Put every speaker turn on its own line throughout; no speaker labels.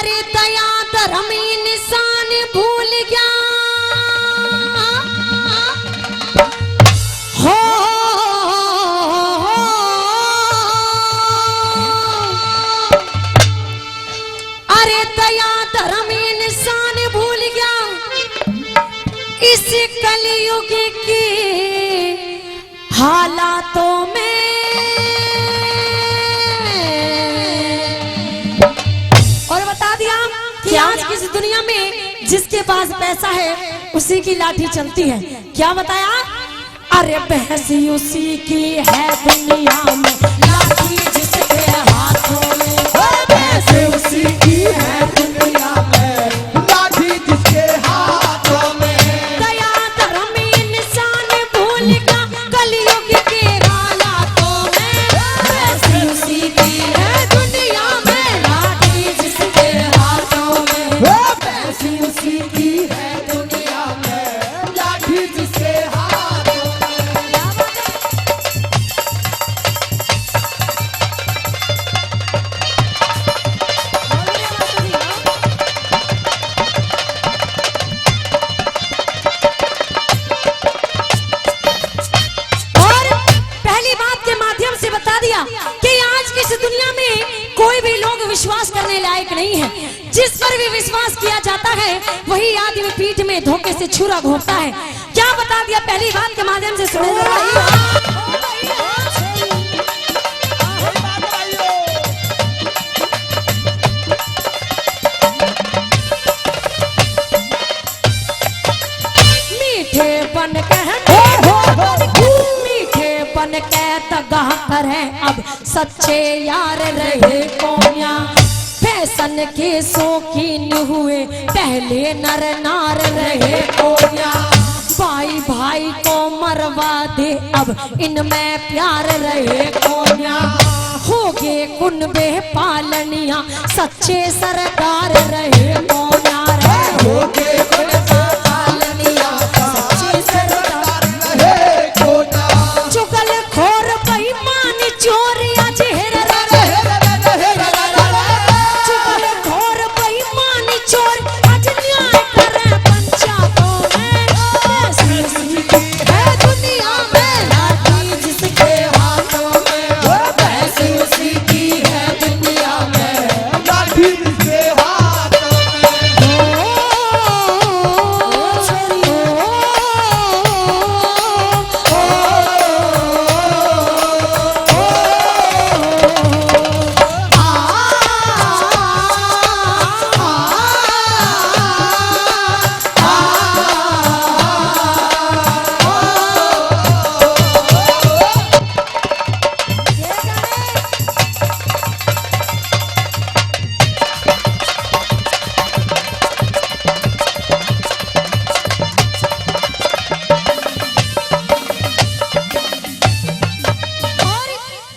अरे दया धर्म इंसान भूल गया हो, अरे दया धर्म इंसान भूल गया इस कलयुग की हालातों में। और बता दिया कि आज की इस दुनिया में जिसके पास पैसा है उसी की लाठी चलती है। क्या बताया? अरे बहस उसी की है दुनिया में लाठी जिसके हाथों में, बहस उसी की है दुनिया में
लाठी जिसके हाथों में।
दया धर्म इंसान भूल गया कलयुग के हालातों में, बहस उसी की है दुनिया में लाठी जिसके हाथों में,
बहस उसी की है दुनिया में लाठी जिसके हाथों में।
और पहली बात के माध्यम से बता दिया कि आज की इस दुनिया में कोई भी लोग विश्वास करने लायक नहीं है। जिस पर भी विश्वास किया जाता है वही आदमी पीठ में धोखे से छुरा घोंपता है। क्या बता दिया पहली बात के माध्यम से? सुने जरा। मीठे बन के दगा करें अब सच्चे यार रहे कौनिया, फैशन के शौकीन हुए पहले नर नार रहे कौनिया, भाई भाई को मरवा दे अब इनमें प्यार रहे कौनिया, हो गए कुनबे पालनिया सच्चे सरदार रहे कौनिया, हो गए कुनबे पालनिया सच्चे सरदार
रहे कोना।
चुगल खोर बेईमान चोर आज चुगल खोर बेईमान चोर आज न्याय करे पंचायतों में, ऐसी है दुनिया में लाठी जिसके हाथों में, ऐसी उसी की है दुनिया में
लाठी जिसके हाथों में।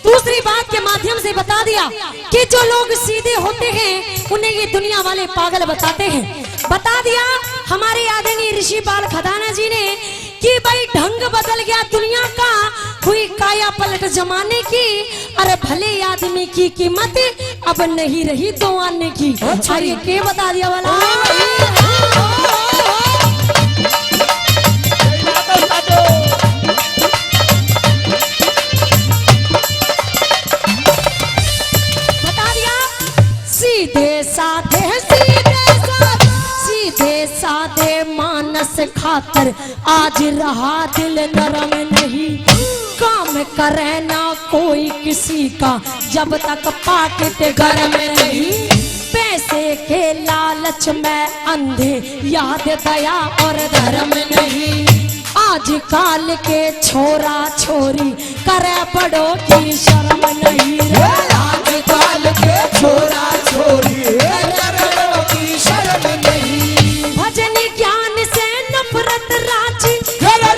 दूसरी बात के माध्यम से बता दिया कि जो लोग सीधे होते हैं उन्हें ये दुनिया वाले पागल बताते हैं। बता दिया हमारे आदरणीय ऋषि पाल खदाना जी ने कि भाई ढंग बदल गया दुनिया का, हुई काया पलट जमाने की, अरे भले आदमी की कीमत अब नहीं रही तो आने की। अरे के बता दिया वाला सीधे साधे मानस खातर आज रहा दिल नरम नहीं, काम करे ना कोई किसी का जब तक पाकिट गर्म नहीं, पैसे के लालच में अंधे याद दया और धर्म नहीं, आज काल के छोरा छोरी करे बड़ों की शर्म नहीं,
आज काल के छोरा छोरी करे बड़ों की शर्म नहीं,
भजन ज्ञान से नफरत राजी, भजन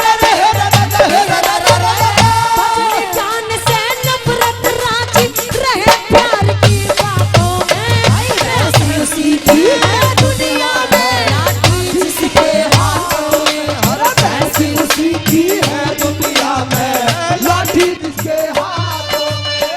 ज्ञान से नफरत राजी रहे प्यार की बातों में, ऐसी उसी की है दुनिया में लाठी जिसके हाथों में,
ऐसी उसी की है दुनिया में लाठी जिसके हाथों में।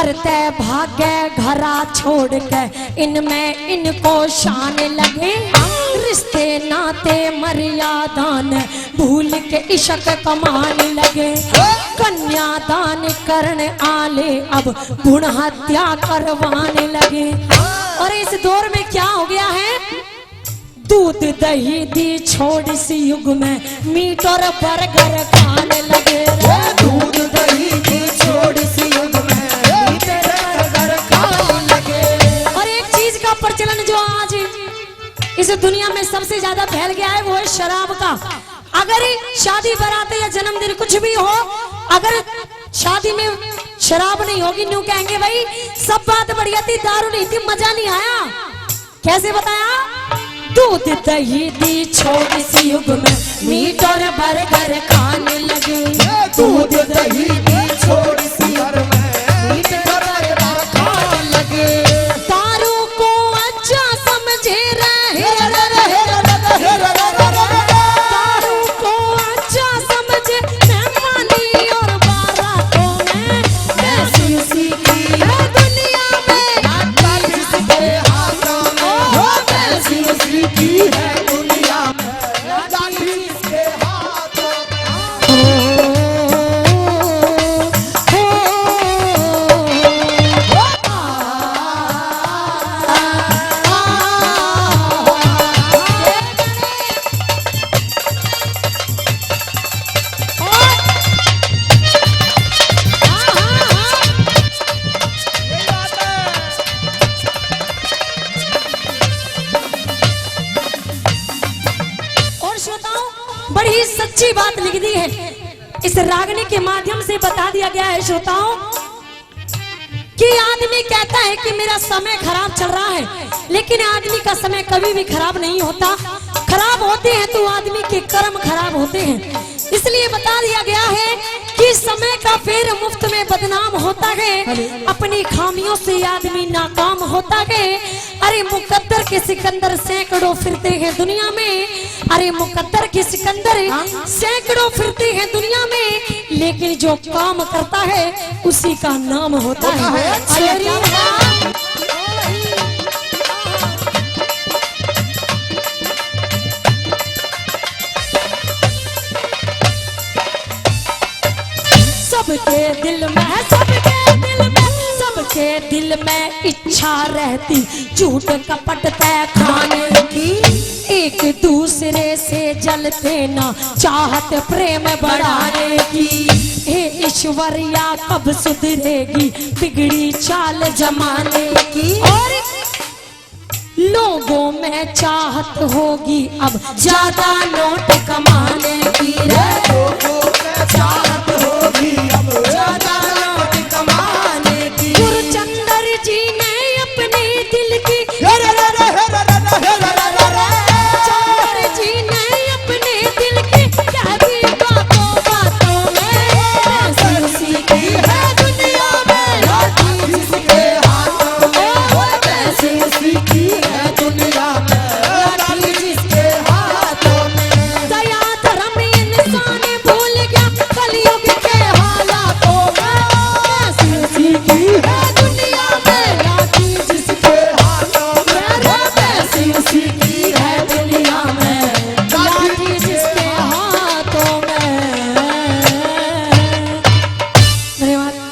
भरते भागे घरा छोड़ के, इनमें इनको शान लगे। रिश्ते नाते मर्यादान भूल के इश्क कमाने लगे। कन्यादान करने आले अब भ्रूण हत्या करवाने लगे। और इस दौर में क्या हो गया है, दूध दही दी छोड़ सी युग में मीट और बर्गर खाने लगे।
दूध दही दी छोड़ सी युग में मीट और बर्गर खाने लगे।
और एक चीज का प्रचलन जो आज इस दुनिया में सबसे ज्यादा फैल गया है वो है शराब का। अगर शादी बारात या जन्मदिन कुछ भी हो, अगर शादी में शराब नहीं होगी, न्यू कहेंगे भाई सब बात बढ़िया थी, दारू नहीं थी, मजा नहीं आया। कैसे बताया, दूध दही दी छोड़ सी युग में मीट और बर्गर खाने लगे।
दूध दही दी छोड़ सी युग में मीट और बर्गर खाने लगे।
दारू को अच्छा समझे रहे, दारू को अच्छा समझे मेहमानी और बारातों में कैसी उसी की है दुनिया में।
जिसके हाथों में हो कैसी उसी की है दुनिया में। जिसके हाथों
बड़ी सच्ची बात लिख दी है इस रागनी के माध्यम से, बता दिया गया है श्रोताओं कि आदमी कहता है कि मेरा समय खराब चल रहा है, लेकिन आदमी का समय कभी भी खराब नहीं होता। खराब होते हैं तो आदमी के कर्म खराब होते हैं। इसलिए बता दिया गया है कि समय का फेर मुफ्त में बदनाम होता है, अपनी खामियों से आदमी नाकाम होता है। अरे मुकद्दर के सिकंदर सैकड़ों फिरते हैं दुनिया में, अरे मुकद्दर के सिकंदर सैकड़ों फिरते हैं दुनिया में, लेकिन जो काम करता है उसी का नाम होता है। सबके दिल में, सबके दिल में, सबके दिल में इच्छा रहती झूठ कपट तय खाने की। एक दूसरे से जलते ना चाहत प्रेम बढ़ाने की। हे ईश्वरिया कब सुधरेगी बिगड़ी चाल जमाने की। और लोगों में चाहत होगी अब ज्यादा नोट कमाने की।